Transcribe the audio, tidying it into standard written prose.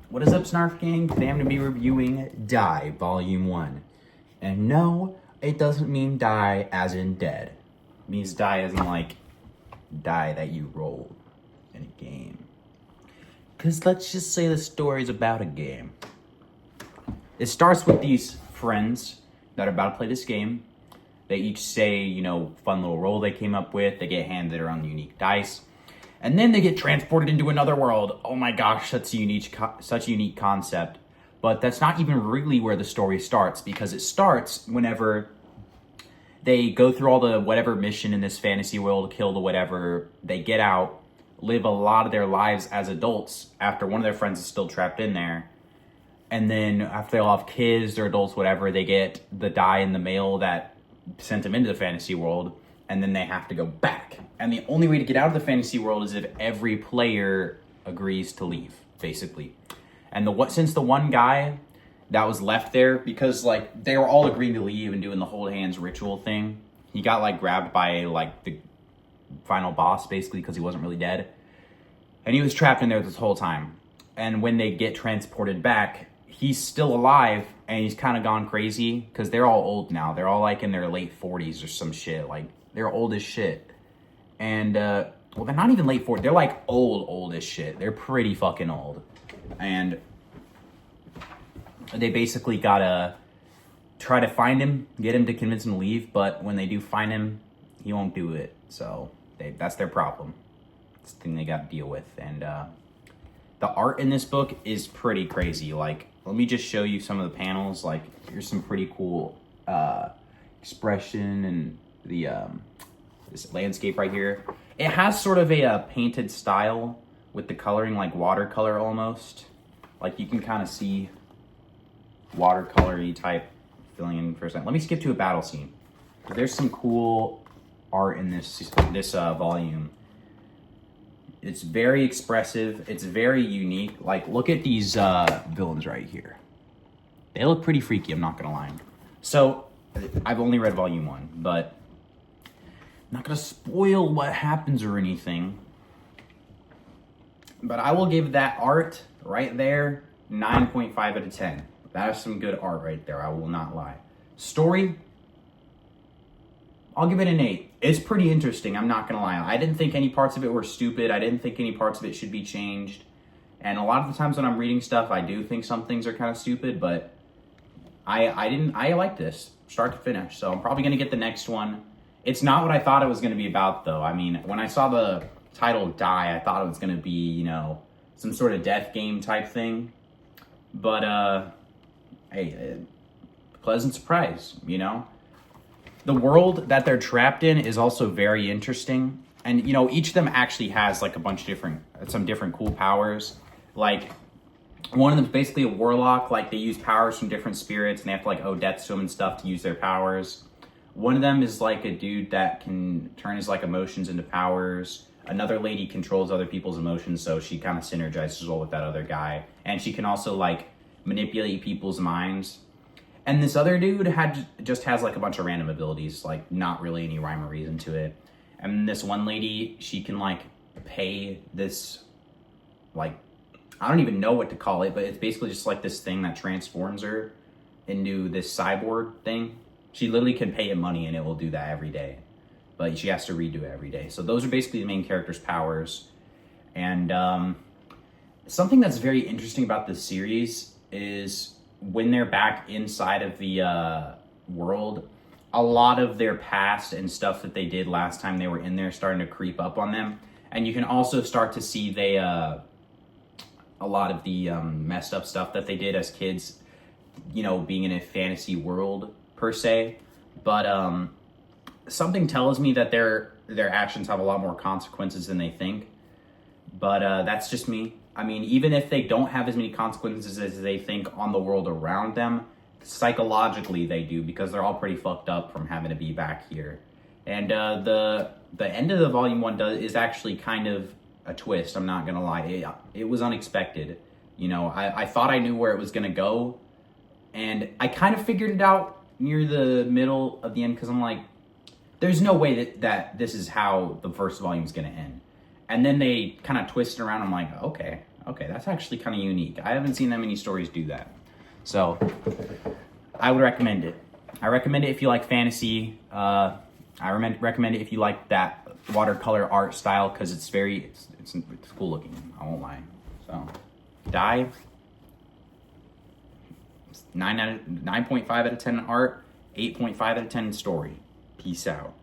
What is up, Snarf Gang? Today I'm going to be reviewing Die Volume 1. And no, it doesn't mean die as in dead. It means die as in like die that you roll in a game. Because let's just say the story's about a game. It starts with these friends that are about to play this game. They each say, you know, fun little role they came up with. They get handed around the unique dice. And then they get transported into another world. Oh my gosh, such a unique concept. But that's not even really where the story starts, because it starts whenever they go through all the whatever mission in this fantasy world, kill the whatever, they get out, live a lot of their lives as adults after one of their friends is still trapped in there. And then after they all have kids or adults, whatever, they get the die in the mail that sent them into the fantasy world, and then they have to go back. And the only way to get out of the fantasy world is if every player agrees to leave, basically. And since the one guy that was left there, because like they were all agreeing to leave and doing the hold hands ritual thing, he got like grabbed by like the final boss, basically, because he wasn't really dead. And he was trapped in there this whole time. And when they get transported back, he's still alive, and he's kind of gone crazy because they're all old now. They're all like in their late 40s or some shit. Like they're old as shit. And well, they're not even late 40s. They're like old as shit. They're pretty fucking old. And they basically gotta try to find him, get him to convince him to leave. But when they do find him, he won't do it. So that's their problem. It's the thing they gotta deal with. And the art in this book is pretty crazy. Like, let me just show you some of the panels. Like, here's some pretty cool expression and the this landscape right here. It has sort of a painted style with the coloring, like watercolor almost. Like, you can kind of see watercolory type filling in for a second. Let me skip to a battle scene. There's some cool art in this volume. It's very expressive. It's very unique. Like, look at these villains right here. They look pretty freaky, I'm not gonna lie. So, I've only read volume 1, but I'm not gonna spoil what happens or anything. But I will give that art right there 9.5 out of 10. That is some good art right there, I will not lie. Story, I'll give it an 8. It's pretty interesting, I'm not gonna lie. I didn't think any parts of it were stupid. I didn't think any parts of it should be changed. And a lot of the times when I'm reading stuff, I do think some things are kind of stupid, but I like this, start to finish. So I'm probably gonna get the next one. It's not what I thought it was gonna be about, though. I mean, when I saw the title Die, I thought it was gonna be, you know, some sort of death game type thing. But, hey, pleasant surprise, you know? The world that they're trapped in is also very interesting. And, you know, each of them actually has, like, a bunch of some different cool powers. Like, one of them is basically a warlock. Like, they use powers from different spirits, and they have to, like, owe debts to them and stuff to use their powers. One of them is, like, a dude that can turn his, like, emotions into powers. Another lady controls other people's emotions, so she kind of synergizes well with that other guy. And she can also, like, manipulate people's minds. And this other dude just has, like, a bunch of random abilities, like, not really any rhyme or reason to it. And this one lady, she can, like, pay this, like, I don't even know what to call it, but it's basically just, like, this thing that transforms her into this cyborg thing. She literally can pay it money, and it will do that every day. But she has to redo it every day. So those are basically the main character's powers. And something that's very interesting about this series is when they're back inside of the world, a lot of their past and stuff that they did last time they were in there starting to creep up on them. And you can also start to see a lot of the messed up stuff that they did as kids, you know, being in a fantasy world per se. But something tells me that their actions have a lot more consequences than they think. But that's just me. I mean, even if they don't have as many consequences as they think on the world around them, psychologically they do, because they're all pretty fucked up from having to be back here. And the end of the volume 1 is actually kind of a twist, I'm not gonna lie. It was unexpected. You know, I thought I knew where it was gonna go, and I kind of figured it out near the middle of the end, because I'm like, there's no way that this is how the first volume is gonna end. And then they kind of twisted around. I'm like, okay, Okay, that's actually kind of unique. I haven't seen that many stories do that. So, I would recommend it. I recommend it if you like fantasy. I recommend it if you like that watercolor art style because it's cool looking. I won't lie. So, Dive. 9.5 out of 10 art, 8.5 out of 10 story. Peace out.